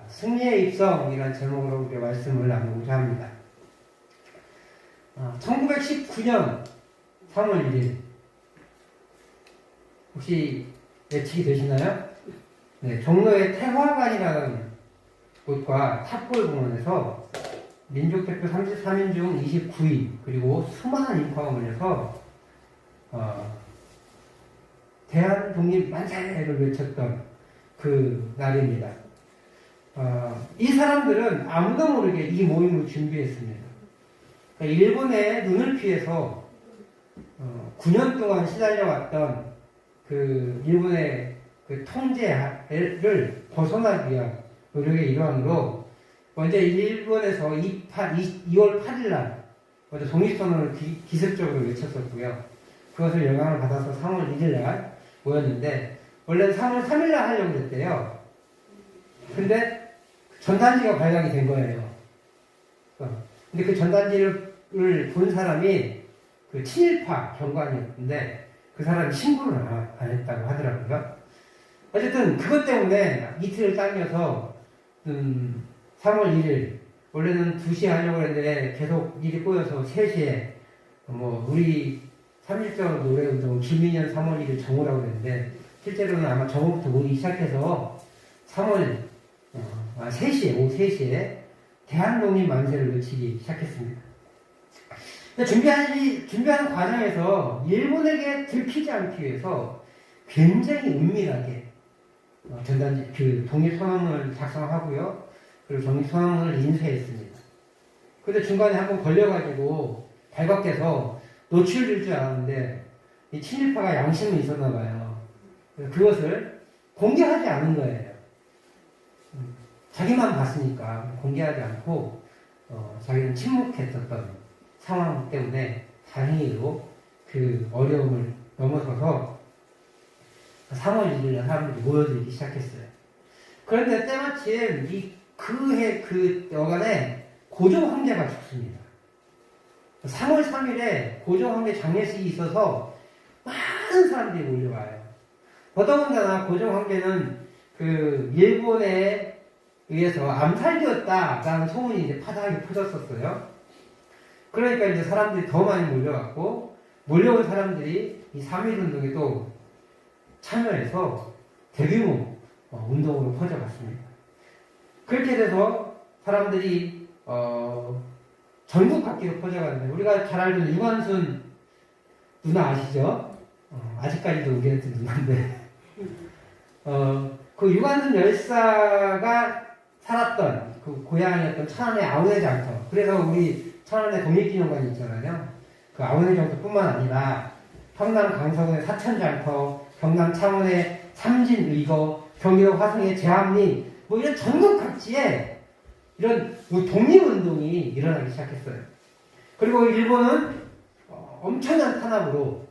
승리의 입성이라는 제목으로 우리가 말씀을 나누고자 합니다. 1919년 3월 1일 혹시 예측이 되시나요? 네, 종로의 태화관이라는 곳과 탑골공원에서 민족대표 33인 중 29위 그리고 수많은 인파가 몰려서 대한독립 만세를 외쳤던 그 날입니다. 이 사람들은 아무도 모르게 이 모임을 준비했습니다. 그러니까 일본의 눈을 피해서 9년 동안 시달려왔던 그 일본의 그 통제를 벗어나기 위한 노력의 일환으로 먼저 일본에서 2월 8일 날 먼저 독립선언을 기습적으로 외쳤었고요. 그것을 영향을 받아서 3월 1일 날 모였는데 원래는 3월 3일 날 하려고 했대요. 근데 전단지가 발각이 된 거예요. 근데 그 전단지를 본 사람이 그 친일파 경관이었는데 그 사람이 신고를 안 했다고 하더라고요. 어쨌든 그것 때문에 이틀을 당겨서 3월 1일 원래는 2시에 하려고 했는데 계속 일이 꼬여서 3시에 우리 3.1절 노래운동 김민현 3월 1일 정오라고 했는데 실제로는 아마 정오부터 모이기 시작해서 3월 3시에 오후 3시에 대한독립 만세를 외치기 시작했습니다. 준비하는 과정에서 일본에게 들키지 않기 위해서 굉장히 은밀하게 전단지 그 독립선언을 작성하고요. 그리고 독립선언을 인쇄했습니다. 근데 중간에 한번 걸려가지고 발각돼서 노출될 줄 알았는데 이 친일파가 양심은 있었나 봐요. 그것을 공개하지 않은 거예요. 자기만 봤으니까 공개하지 않고 자기는 침묵했었던 상황 때문에 다행히도 그 어려움을 넘어서서 3월 1일에 사람들이 모여들기 시작했어요. 그런데 때마침 그해 그 여간에 고종 황제가 죽습니다. 3월 3일에 고종 황제 장례식이 있어서 많은 사람들이 몰려와요. 더더군다나 고종 황제는 그 일본에 의해서 암살되었다라는 소문이 이제 파다하게 퍼졌었어요. 그러니까 이제 사람들이 더 많이 몰려왔고 몰려온 사람들이 이 3.1운동에 또 참여해서 대규모 운동으로 퍼져갔습니다. 그렇게 돼서 사람들이 전국 각지로 퍼져갔는데 우리가 잘 알던 유관순 누나 아시죠? 아직까지도 우리한테 누나인데 그 유관순 열사가 살았던 그 고향이었던 천안의 아우네 장터, 그래서 우리 천안에 독립기념관이 있잖아요. 그 아우네 장터뿐만 아니라 평남 강서구의 사천장터, 경남 창원의 삼진의거, 경기도 화성의 제암리, 이런 전국 각지에 이런 독립운동이 일어나기 시작했어요. 그리고 일본은 엄청난 탄압으로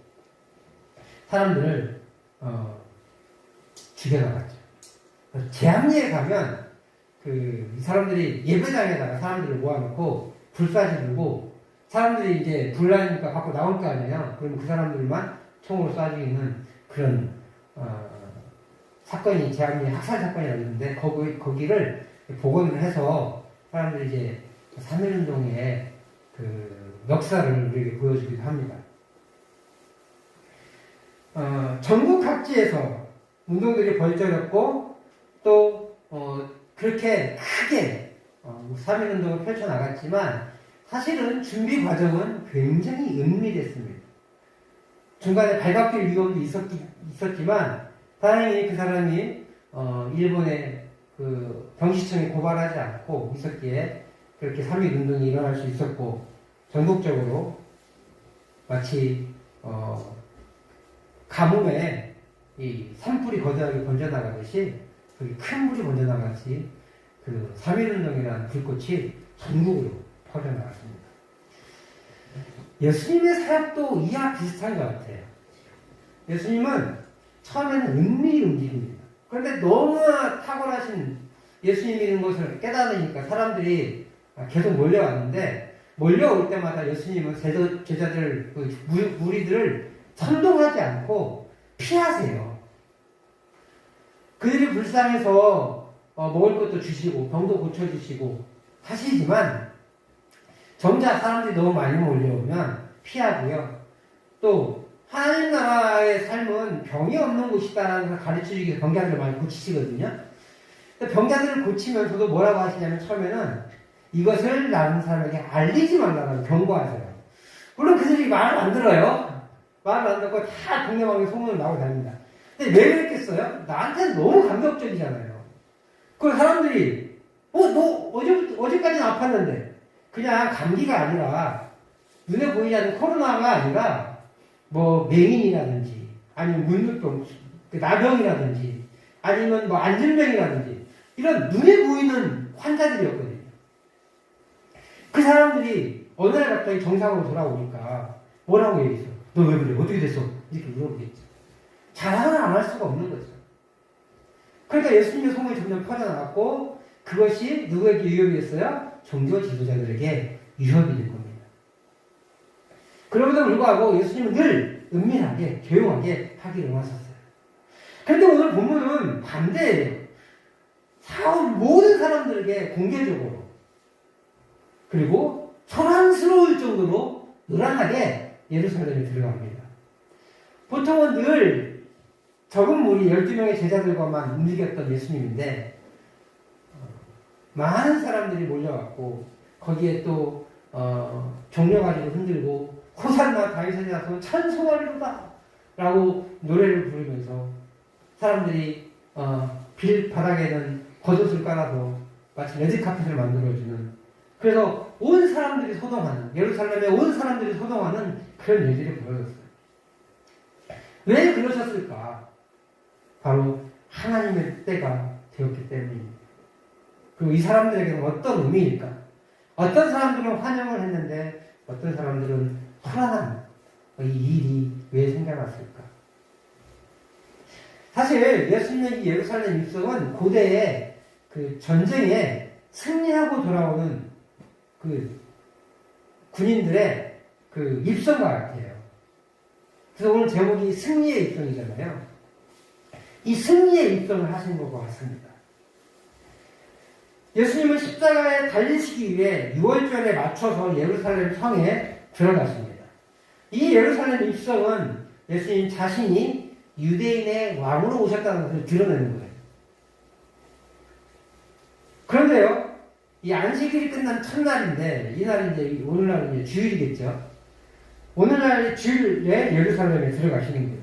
사람들을 죽여나갔죠. 제암리에 가면 이 사람들이 예배당에다가 사람들을 모아놓고 불사지 들고 사람들이 이제 불나니까 밖으로 나올 거 아니에요. 그럼 그 사람들만 총으로 쏴 죽이는 그런 사건이 제암리 학살 사건이라고 있는데 거기를 복원을 해서 사람들이 이제 3.1운동의 그 역사를 우리에게 보여주기도 합니다. 전국 각지에서 운동들이 벌쳐졌고 또 그렇게 크게 3.1운동을 펼쳐나갔지만 사실은 준비 과정은 굉장히 은밀했습니다. 중간에 발각될 위험도 있었지만 다행히 그 사람이 일본의 그 경시청에 고발하지 않고 있었기에 그렇게 3.1운동이 일어날 수 있었고 전국적으로 마치 가뭄에 이 산불이 거대하게 번져나가듯이 큰 불이 번져나가듯이 그 3.1운동이라는 불꽃이 전국으로 퍼져나갔습니다. 예수님의 사역도 이와 비슷한 것 같아요. 예수님은 처음에는 은밀히 움직입니다. 그런데 너무나 탁월하신 예수님 믿는 것을 깨달으니까 사람들이 계속 몰려왔는데 몰려올 때마다 예수님은 제자들, 무리들을 선동하지 않고 피하세요. 그들이 불쌍해서 먹을 것도 주시고 병도 고쳐주시고 하시지만 정작 사람들이 너무 많이 몰려오면 피하고요. 또 하나님 나라의 삶은 병이 없는 곳이다라는 걸 가르쳐주기 위해서 병자들을 많이 고치시거든요. 병자들을 고치면서도 뭐라고 하시냐면 처음에는 이것을 다른 사람에게 알리지 말라고 경고하세요. 물론 그들이 말을 안 들어요. 말을 안 듣고 다 동네방네 소문을 나고 다닙니다. 근데 왜 그랬겠어요? 나한테는 너무 감격적이잖아요. 그 사람들이 너 어제까지는 아팠는데 그냥 감기가 아니라 눈에 보이지 않는 코로나가 아니라 뭐 맹인이라든지 아니면 문무병, 나병이라든지 아니면 뭐 안진병이라든지 이런 눈에 보이는 환자들이었거든요. 그 사람들이 어느 날 갑자기 정상으로 돌아오니까 뭐라고 얘기했어? 너 왜 그래? 어떻게 됐어? 이렇게 물어보겠죠. 자랑을 안 할 수가 없는 거죠. 그러니까 예수님의 소문이 점점 퍼져나갔고 그것이 누구에게 위협이 됐어요? 종교 지도자들에게 위협이 된 겁니다. 그럼에도 불구하고 예수님은 늘 은밀하게 조용하게 하기를 원하셨어요. 그런데 오늘 본문은 반대예요. 모든 사람들에게 공개적으로 그리고 소란스러울 정도로 요란하게 예루살렘에 들어갑니다. 보통은 늘 적은 무리 12명의 제자들과만 움직였던 예수님인데 많은 사람들이 몰려왔고 거기에 또 종려가지고 흔들고 호산나 다윗의 자손 찬송하리로다 라고 노래를 부르면서 사람들이 길 바닥에는 겉옷을 깔아서 마치 레드카펫을 만들어주는 그래서 온 사람들이 소동하는 예루살렘에 온 사람들이 소동하는 그런 일들이 벌어졌어요. 왜 그러셨을까? 바로 하나님의 때가 되었기 때문입니다. 그리고 이 사람들에게는 어떤 의미일까? 어떤 사람들은 환영을 했는데 어떤 사람들은 불안한 이 일이 왜 생겨났을까? 사실 예수님의 이 예루살렘 입성은 고대의 그 전쟁에 승리하고 돌아오는 그 군인들의 그 입성과 같아요. 그래서 오늘 제목이 승리의 입성이잖아요. 이 승리의 입성을 하신 것 같습니다. 예수님은 십자가에 달리시기 위해 6월절에 맞춰서 예루살렘 성에 들어가십니다. 이 예루살렘 입성은 예수님 자신이 유대인의 왕으로 오셨다는 것을 드러내는 거예요. 그런데요, 이 안식일이 끝난 첫날인데, 이 날이 이제, 오늘날은 이제 주일이겠죠. 오늘날 주일에 예루살렘에 들어가시는 거예요.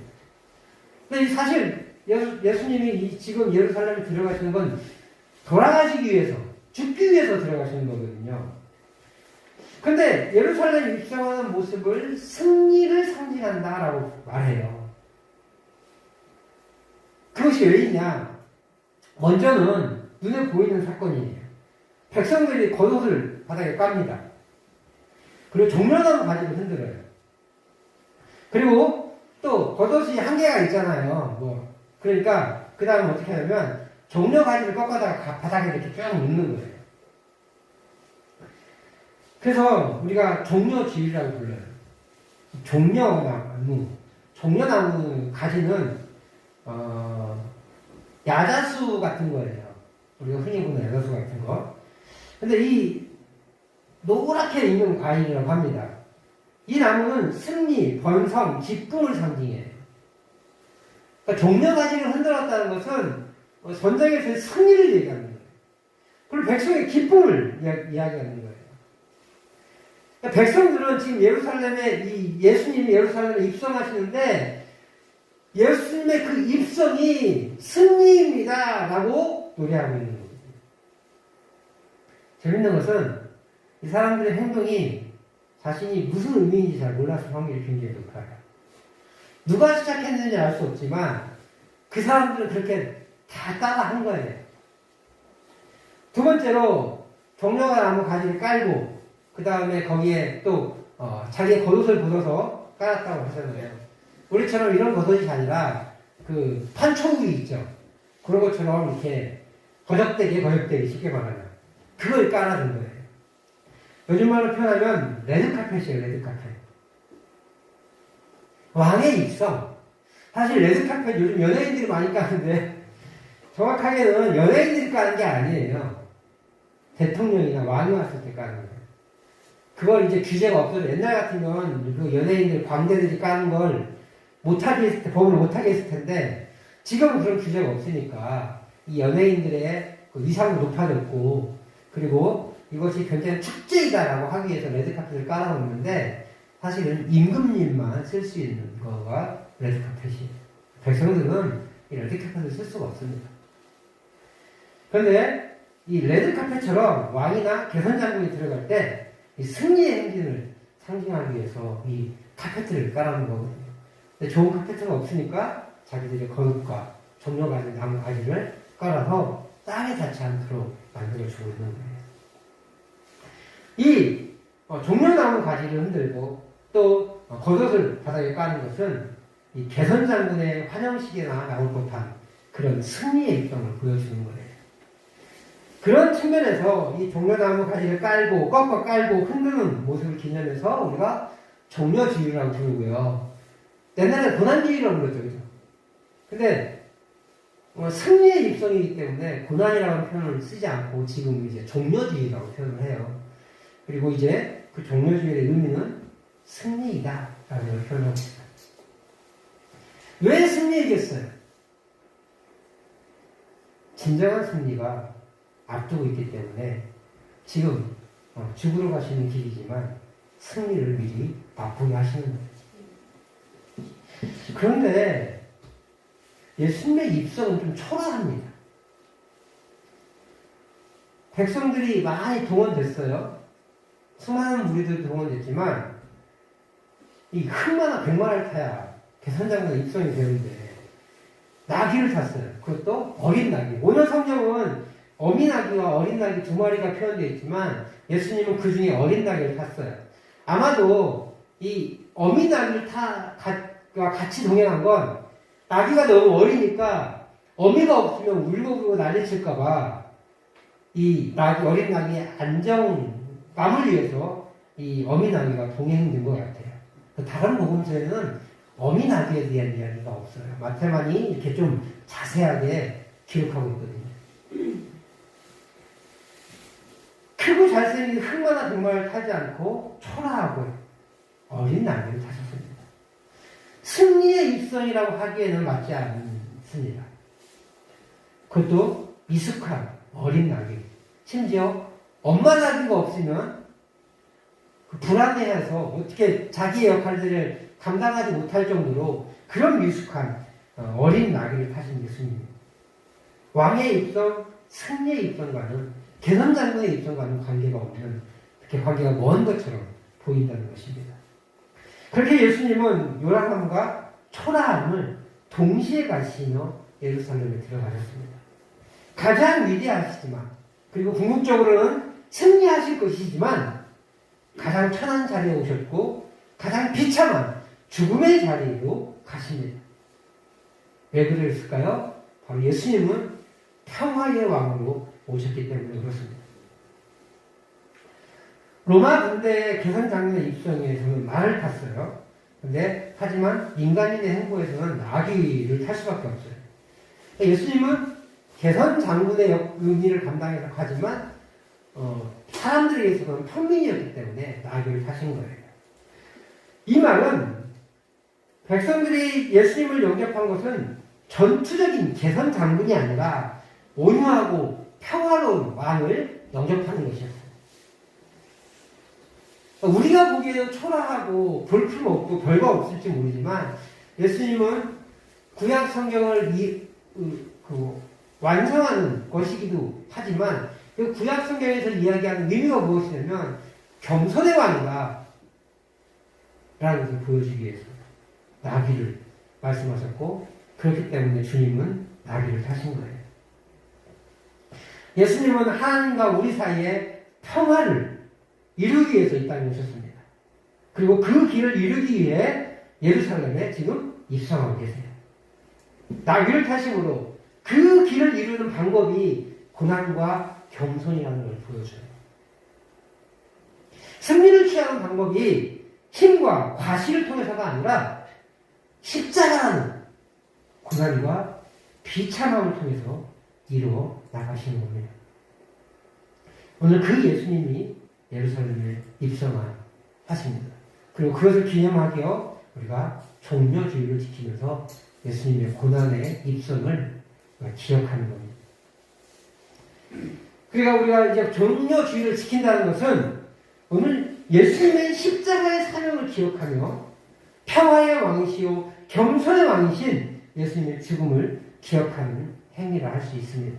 근데 사실 예수님이 지금 예루살렘에 들어가시는 건 돌아가시기 위해서, 죽기 위해서 들어가시는 거거든요. 근데 예루살렘 입성하는 모습을 승리를 상징한다라고 말해요. 그것이 왜 있냐? 먼저는 눈에 보이는 사건이에요. 백성들이 겉옷을 바닥에 깝니다. 그리고 종려나무 가지고 흔들어요. 그리고 또 겉옷이 한계가 있잖아요. 그러니까 그 다음에 어떻게 하냐면 종려 가지를 꺾어다가 바닥에 이렇게 쭉 놓는 거예요. 그래서 우리가 종려주일이라고 불러요. 종려나무 가지는 야자수 같은 거예요. 우리가 흔히 보는 야자수 같은 거. 근데 이 노랗게 있는 과일이라고 합니다. 이 나무는 승리, 번성, 기쁨을 상징해요. 그러니까 종려가지를 흔들었다는 것은 전쟁에서의 승리를 얘기하는 거예요. 그리고 백성의 기쁨을 이야기하는 거예요. 그러니까 백성들은 지금 예수님이 예루살렘에 입성하시는데 예수님의 그 입성이 승리입니다 라고 노래하고 있는 거예요. 재밌는 것은 이 사람들의 행동이 자신이 무슨 의미인지 잘 몰랐을 확률이 굉장히 높아요. 누가 시작했는지 알 수 없지만 그 사람들은 그렇게 다 따라 한 거예요. 두 번째로 종려가 나무 가지를 깔고 그 다음에 거기에 또 자기의 겉옷을 벗어서 깔았다고 하잖아요. 우리처럼 이런 겉옷이 아니라 그 판초우기 있죠. 그런 것처럼 이렇게 거적대기 쉽게 말하면 그걸 깔아준 거예요. 요즘 말로 표현하면 레드카펫이에요. 레드카펫. 왕의 입성. 사실 레드카펫 요즘 연예인들이 많이 까는데 정확하게는 연예인들이 까는 게 아니에요. 대통령이나 왕이 왔을 때 까는 거예요. 그걸 이제 규제가 없어서 옛날 같으면 그 연예인들, 광대들이 까는 걸 못하게 했을 때, 법을 못하게 했을 텐데 지금은 그런 규제가 없으니까 이 연예인들의 그 위상도 높아졌고 그리고 이것이 굉장히 축제이다라고 하기 위해서 레드카펫을 깔아놓는데 사실은 임금님만 쓸 수 있는 거가 레드카펫이에요. 백성들은 이 레드카펫을 쓸 수가 없습니다. 그런데 이 레드카펫처럼 왕이나 개선장군이 들어갈 때 이 승리의 행진을 상징하기 위해서 이 카페트를 깔아놓은 거거든요. 근데 좋은 카페트가 없으니까 자기들의 거룩과 종려 가진 나무 가지를 깔아서 땅에 닿지 않도록 만들어주고 있는 거예요. 이 종려나무 가지를 흔들고 또 겉옷을 바닥에 까는 것은 이 개선장군의 환영식에나 나올 법한 그런 승리의 입장을 보여주는 거예요. 그런 측면에서 이 종려나무 가지를 깔고 꺾어 깔고 흔드는 모습을 기념해서 우리가 종려주의라고 부르고요. 옛날에 고난주의라고 그랬죠. 그죠? 근데 승리의 입성이기 때문에 고난이라는 표현을 쓰지 않고 지금 이제 종려주의라고 표현을 해요. 그리고 이제 그 종려주의의 의미는 승리이다라는 걸 표현하고 있습니다. 왜 승리이겠어요? 진정한 승리가 앞두고 있기 때문에 지금 죽으러 가시는 길이지만 승리를 미리 맛보게 하시는 거예요. 그런데 예수님의 입성은 좀 초라합니다. 백성들이 많이 동원됐어요. 수많은 무리들이 동원됐지만 이 흑마나 백마를 타야 개선장군 입성이 되는데 나귀를 탔어요. 그것도 어린 나귀. 오늘 성경은 어미 나귀와 어린 나귀 두 마리가 표현되어 있지만 예수님은 그 중에 어린 나귀를 탔어요. 아마도 이 어미 나귀를 같이 동행한 건 나귀가 너무 어리니까 어미가 없으면 울고 불고 난리칠까봐 이 어린 나귀의 안정감을 위해서 이 어미 나귀가 동행된 것 같아요. 다른 복음서에는 어미 나귀에 대한 이야기가 없어요. 마태만이 이렇게 좀 자세하게 기록하고 있거든요. 크고 잘생긴 흑마나 백마를 타지 않고 초라하고 어린 나귀를 타셨습니다. 승리의 입성이라고 하기에는 맞지 않습니다. 그것도 미숙한 어린 나귀. 심지어 엄마 나귀가 없으면 불안해해서 어떻게 자기의 역할들을 감당하지 못할 정도로 그런 미숙한 어린 나귀를 타신 예수님. 왕의 입성, 승리의 입성과는 개선장군의 입성과는 관계가 없는 그렇게 관계가 먼 것처럼 보인다는 것입니다. 그렇게 예수님은 요란함과 초라함을 동시에 가시며 예루살렘에 들어가셨습니다. 가장 위대하시지만 그리고 궁극적으로는 승리하실 것이지만 가장 천한 자리에 오셨고 가장 비참한 죽음의 자리로 가십니다. 왜 그랬을까요? 바로 예수님은 평화의 왕으로 오셨기 때문에 그렇습니다. 로마 군대의 개선장군의 입성에 저는 말을 탔어요. 근데 하지만 인간인의 행보에서는 나귀를 탈 수밖에 없어요. 예수님은 개선장군의 의미를 감당해서 가지만 사람들에게서는 평민이었기 때문에 나귀를 타신 거예요. 이 말은 백성들이 예수님을 영접한 것은 전투적인 개선장군이 아니라 온유하고 평화로운 왕을 영접하는 것이었어요. 우리가 보기에는 초라하고 볼품없고 별거 없을지 모르지만 예수님은 구약 성경을 완성하는 것이기도 하지만 그 구약 성경에서 이야기하는 의미가 무엇이냐면 겸손의 왕이다 라는 것을 보여주기 위해서 나귀를 말씀하셨고 그렇기 때문에 주님은 나귀를 타신 거예요. 예수님은 하나님과 우리 사이에 평화를 이루기 위해서 이 땅에 오셨습니다. 그리고 그 길을 이루기 위해 예루살렘에 지금 입성하고 계세요. 나귀를 타심으로 그 길을 이루는 방법이 고난과 겸손이라는 걸 보여줘요. 승리를 취하는 방법이 힘과 과시를 통해서가 아니라 십자가라는 고난과 비참함을 통해서 이루어 나가시는 겁니다. 오늘 그 예수님이 예루살렘에 입성하십니다. 그리고 그것을 기념하기어 우리가 종려주의를 지키면서 예수님의 고난의 입성을 기억하는 겁니다. 그러니까 우리가 이제 종려주의를 지킨다는 것은 오늘 예수님의 십자가의 사명을 기억하며 평화의 왕이시오 겸손의 왕이신 예수님의 죽음을 기억하는 행위를 할 수 있습니다.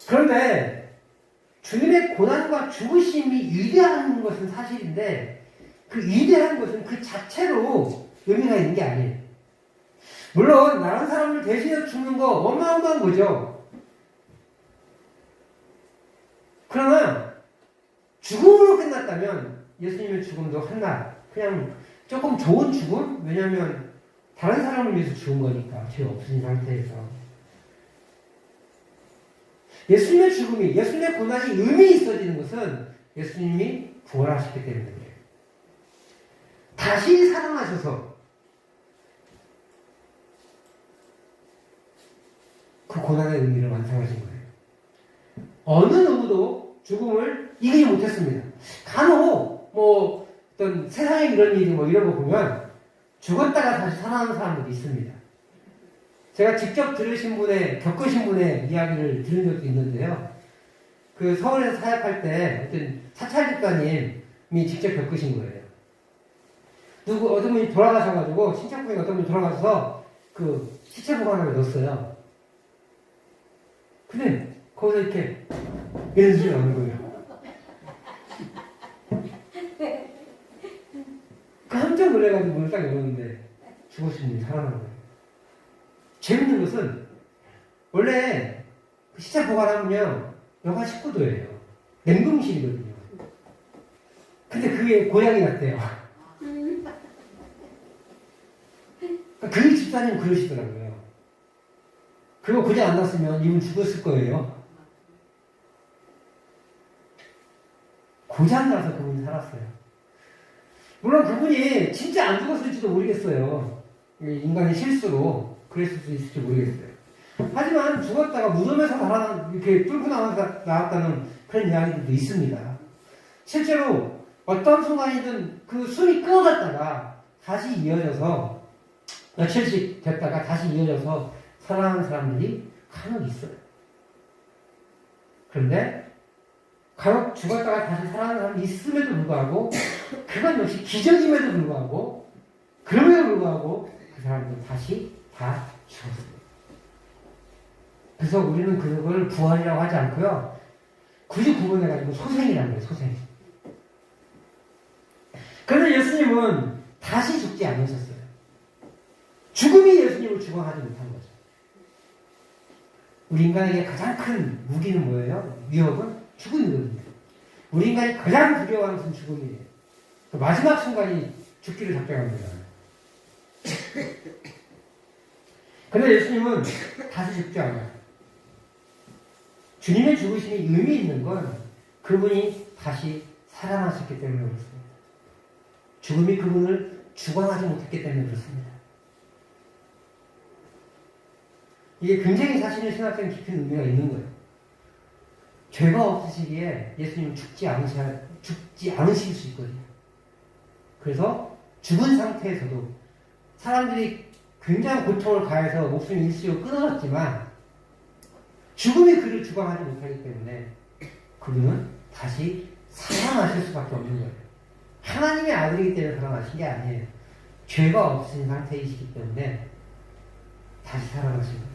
그런데 주님의 고난과 죽으심이 위대한 것은 사실인데 그 위대한 것은 그 자체로 의미가 있는 게 아니에요. 물론 다른 사람을 대신해서 죽는 거 어마어마한 거죠. 그러나 죽음으로 끝났다면 예수님의 죽음도 한낱 그냥 조금 좋은 죽음? 왜냐하면 다른 사람을 위해서 죽은 거니까 죄 없으신 상태에서 예수님의 죽음이 예수님의 고난이 의미 있어지는 것은 예수님이 부활하셨기 때문이에요. 다시 살아나셔서 그 고난의 의미를 완성하신 거예요. 어느 누구도 죽음을 이기지 못했습니다. 간혹 어떤 세상에 이런 일이 이런 거 보면 죽었다가 다시 살아나는 사람들이 있습니다. 제가 직접 겪으신 분의 이야기를 들은 적도 있는데요. 그 서울에서 사역할 때 어떤 사찰 집사님이 직접 겪으신 거예요. 어떤 분이 돌아가셔가지고, 친척분이 어떤 분이 돌아가셔서 그 시체 보관함에 넣었어요. 근데 거기서 이렇게 이런 소리가 나는 거예요. 깜짝 놀래가지고 문을 딱 열었는데 죽으신 분이 살아난 거예요. 재밌는 것은 원래 그 시체 보관하면요 영하 19도예요. 냉동실이거든요. 근데 그게 고향이 났대요. 그 집사님 그러시더라고요. 그리고 고장 안 났으면 이분 죽었을 거예요. 고장 나서 그분이 살았어요. 물론 그분이 진짜 안 죽었을지도 모르겠어요. 인간의 실수로 그랬을 수 있을지 모르겠어요. 하지만 죽었다가 무덤에서 이렇게 뚫고 나왔다는 그런 이야기들도 있습니다. 실제로 어떤 순간이든 그 숨이 끊어졌다가 다시 이어져서 며칠씩 됐다가 다시 이어져서 살아나는 사람들이 간혹 있어요. 그런데 간혹 죽었다가 다시 살아나는 사람이 있음에도 불구하고 그건 역시 기적임에도 불구하고 그럼에도 불구하고 그 사람들은 다시 다 죽었습니다. 그래서 우리는 그걸 부활이라고 하지 않고요. 굳이 구분해가지고 소생이라는 거예요. 소생. 그런데 예수님은 다시 죽지 않으셨어요. 죽음이 예수님을 죽어하지 못한 거죠. 우리 인간에게 가장 큰 무기는 뭐예요? 위협은 죽음이거든요. 우리 인간이 가장 두려워하는 것은 죽음이에요. 그 마지막 순간이 죽기를 작정합니다. 그런데 예수님은 다시 죽지 않아요. 주님의 죽으심이 의미 있는 건 그분이 다시 살아나셨기 때문에 그렇습니다. 죽음이 그분을 죽어나지 못했기 때문에 그렇습니다. 이게 굉장히 자신의 신학적인 깊은 의미가 있는 거예요. 죄가 없으시기에 예수님은 죽지 않으실 수 있거든요. 그래서 죽은 상태에서도 사람들이 굉장한 고통을 가해서 목숨이 일시로 끊어졌지만 죽음이 그를 주관하지 못하기 때문에 그분은 다시 살아나실 수밖에 없는 거예요. 하나님의 아들이기 때문에 살아나신 게 아니에요. 죄가 없으신 상태이시기 때문에 다시 살아나신 거예요.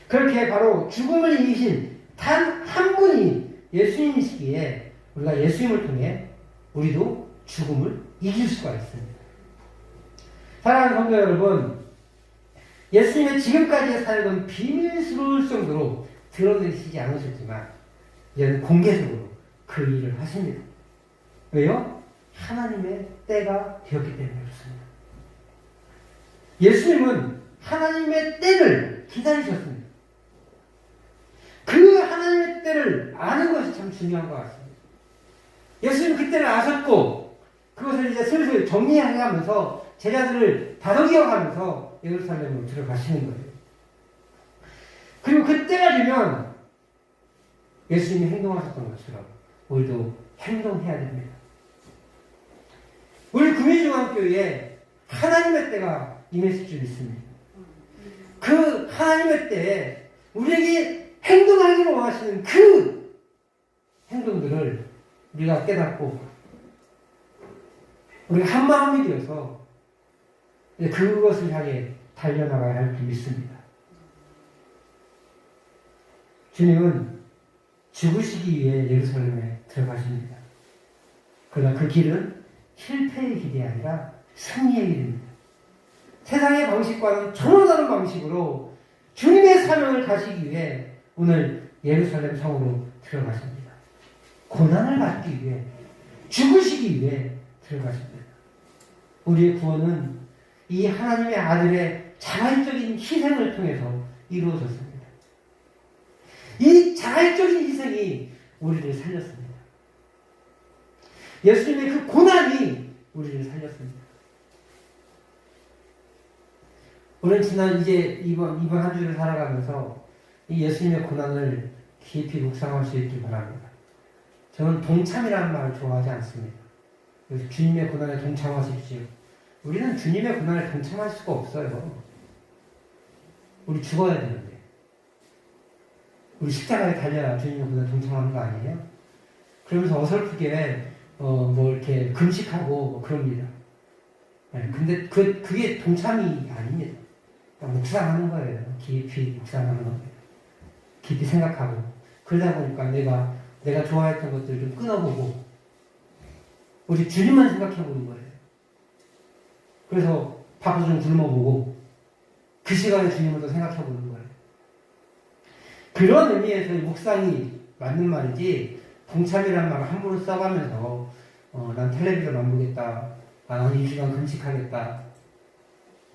그렇게 바로 죽음을 이기신 단 한 분이 예수님이시기에 우리가 예수님을 통해 우리도 죽음을 이길 수가 있습니다. 사랑하는 성도 여러분, 예수님의 지금까지의 사역은 비밀스러울 정도로 드러내시지 않으셨지만 이제는 공개적으로 그 일을 하십니다. 왜요? 하나님의 때가 되었기 때문에 그렇습니다. 예수님은 하나님의 때를 기다리셨습니다. 그 하나님의 때를 아는 것이 참 중요한 것 같습니다. 예수님 그 때를 아셨고 그것을 이제 슬슬 정리해가면서 제자들을 다독여가면서 예루살렘으로 들어가시는 거예요. 그리고 그때가 되면 예수님이 행동하셨던 것처럼 우리도 행동해야 됩니다. 우리 구미중앙교회에 하나님의 때가 임했을 줄 믿습니다. 그 하나님의 때에 우리에게 행동하기를 원하시는 그 행동들을 우리가 깨닫고 우리가 한마음이 되어서 그것을 향해 달려나가야 할 줄 믿습니다. 주님은 죽으시기 위해 예루살렘에 들어가십니다. 그러나 그 길은 실패의 길이 아니라 승리의 길입니다. 세상의 방식과는 전혀 다른 방식으로 주님의 사명을 가시기 위해 오늘 예루살렘 성으로 들어가십니다. 고난을 받기 위해, 죽으시기 위해 들어가십니다. 우리의 구원은 이 하나님의 아들의 자발적인 희생을 통해서 이루어졌습니다. 이 자발적인 희생이 우리를 살렸습니다. 예수님의 그 고난이 우리를 살렸습니다. 우리는 이번 한 주를 살아가면서 이 예수님의 고난을 깊이 묵상할 수 있길 바랍니다. 저는 동참이라는 말을 좋아하지 않습니다. 그래서 주님의 고난에 동참하십시오. 우리는 주님의 고난에 동참할 수가 없어요. 우리 죽어야 되는데. 우리 십자가에 달려야 주님의 고난에 동참하는 거 아니에요? 그러면서 어설프게 이렇게 금식하고 그럽니다. 네, 근데 그게 동참이 아닙니다. 묵상하는 거예요. 깊이 묵상하는 거예요. 깊이 생각하고 그러다 보니까 내가 좋아했던 것들을 좀 끊어보고 우리 주님만 생각해보는 거예요. 그래서 밥도 좀 굶어보고 그 시간에 주님을 더 생각해보는 거예요. 그런 의미에서 묵상이 맞는 말이지 동참이라는 말을 함부로 써가면서 난 텔레비전 안 보겠다. 난 이 시간 금식하겠다.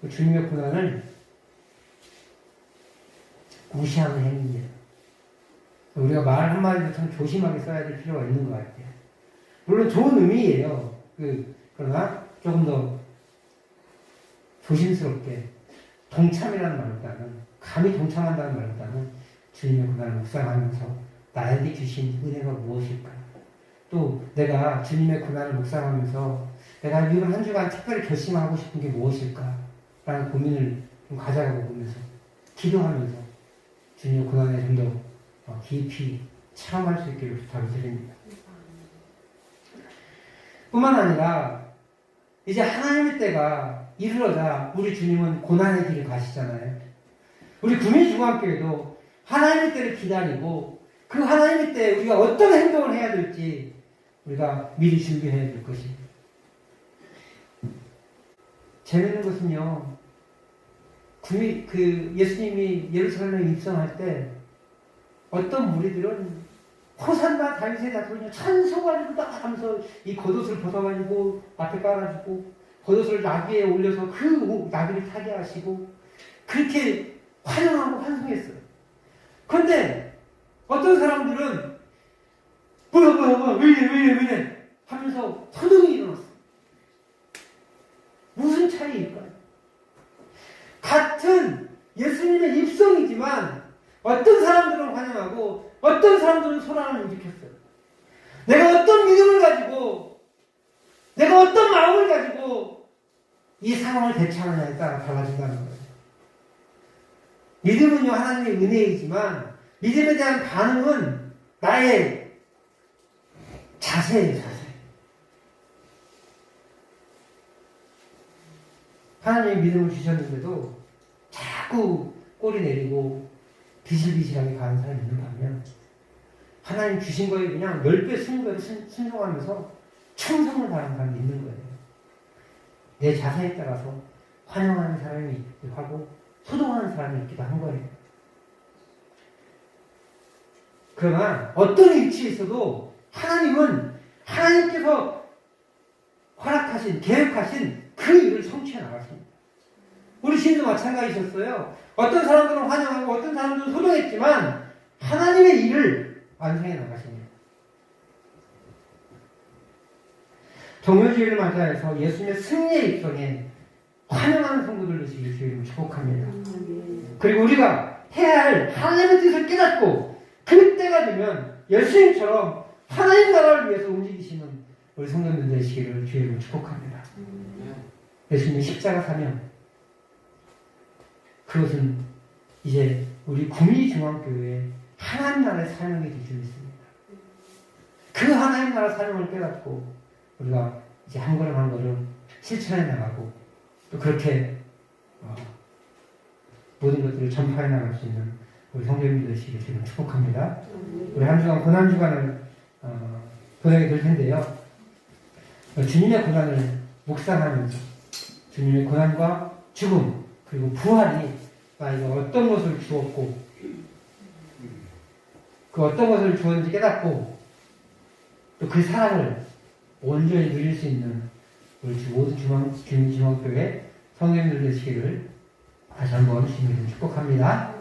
그 주님의 고난을 무시하는 행위입니다. 우리가 말 한마디도 참 조심하게 써야 될 필요가 있는 것 같아요. 물론 좋은 의미예요. 그러나 조금 더 조심스럽게 동참이라는 말보다는 감히 동참한다는 말보다는 주님의 고난을 묵상하면서 나에게 주신 은혜가 무엇일까? 또 내가 주님의 고난을 묵상하면서 내가 이번 한 주간 특별히 결심하고 싶은 게 무엇일까? 라는 고민을 좀 가져가 보면서 기도하면서 주님의 고난에 좀 더 깊이 체험할 수 있기를 부탁을 드립니다. 뿐만 아니라 이제 하나님의 때가 이르러자 우리 주님은 고난의 길을 가시잖아요. 우리 구미중앙교회도 하나님의 때를 기다리고 그 하나님의 때에 우리가 어떤 행동을 해야 될지 우리가 미리 준비해야 될 것입니다. 재밌는 것은요, 예수님이 예루살렘에 입성할 때 어떤 무리들은 호산나 다윗의 자손이여 찬송가지고 딱 하면서 이 겉옷을 벗어가지고 앞에 깔아주고 겉옷을 나귀에 올려서 그 나귀를 타게 하시고 그렇게 환영하고 환송했어요. 그런데 어떤 사람들은 뭐야 왜 이래 하면서 소동이 일어났어요. 무슨 차이일까요? 같은 예수님의 입성이지만 어떤 사람들은 환영하고 어떤 사람들은 소란을 일으켰어요. 내가 어떤 믿음을 가지고 내가 어떤 마음을 가지고 이 상황을 대처하느냐에 따라 달라진다는 거예요. 믿음은요 하나님의 은혜이지만 믿음에 대한 반응은 나의 자세예요. 하나님이 믿음을 주셨는데도 자꾸 꼬리 내리고 비실비실하게 가는 사람이 있는가 하면 하나님 주신 거에 그냥 10배, 20배로 순종하면서 충성을 다하는 사람이 있는 거예요. 내 자세에 따라서 환영하는 사람이 있기도 하고 소동하는 사람이 있기도 한 거예요. 그러나 어떤 위치에 있어도 하나님은 하나님께서 허락하신, 계획하신 그 일을 성취해 나가십니다. 우리 신도 마찬가지셨어요. 어떤 사람들은 환영하고 어떤 사람들은 소동했지만 하나님의 일을 완성해 나가십니다. 정묘주의를 맞이해서 예수님의 승리의 입성에 환영하는 성도들 되시길 주님을 축복합니다. 그리고 우리가 해야 할 하나님의 뜻을 깨닫고 그때가 되면 예수님처럼 하나님 나라를 위해서 움직이시는 우리 성도들 되시기를 주님을 축복합니다. 예수님의 십자가 사명, 그것은 이제 우리 구미중앙교회의 하나님 나라의 사명이 될 줄 믿습니다. 그 하나님 나라 사명을 깨닫고 우리가 이제 한 걸음 한 걸음 실천해 나가고 또 그렇게 모든 것들을 전파해 나갈 수 있는 우리 성도님들 되시길 지금 축복합니다. 우리 한 주간 고난 주간을 보내게 될 텐데요. 주님의 고난을 묵상하면서 주님의 고난과 죽음 그리고 부활이 나에게 어떤 것을 주었고 그 어떤 것을 주었는지 깨닫고 또 그 사랑을 온전히 누릴 수 있는 우리 모든 중앙교회 성도님들 되시기를 다시 한번 주님을 축복합니다.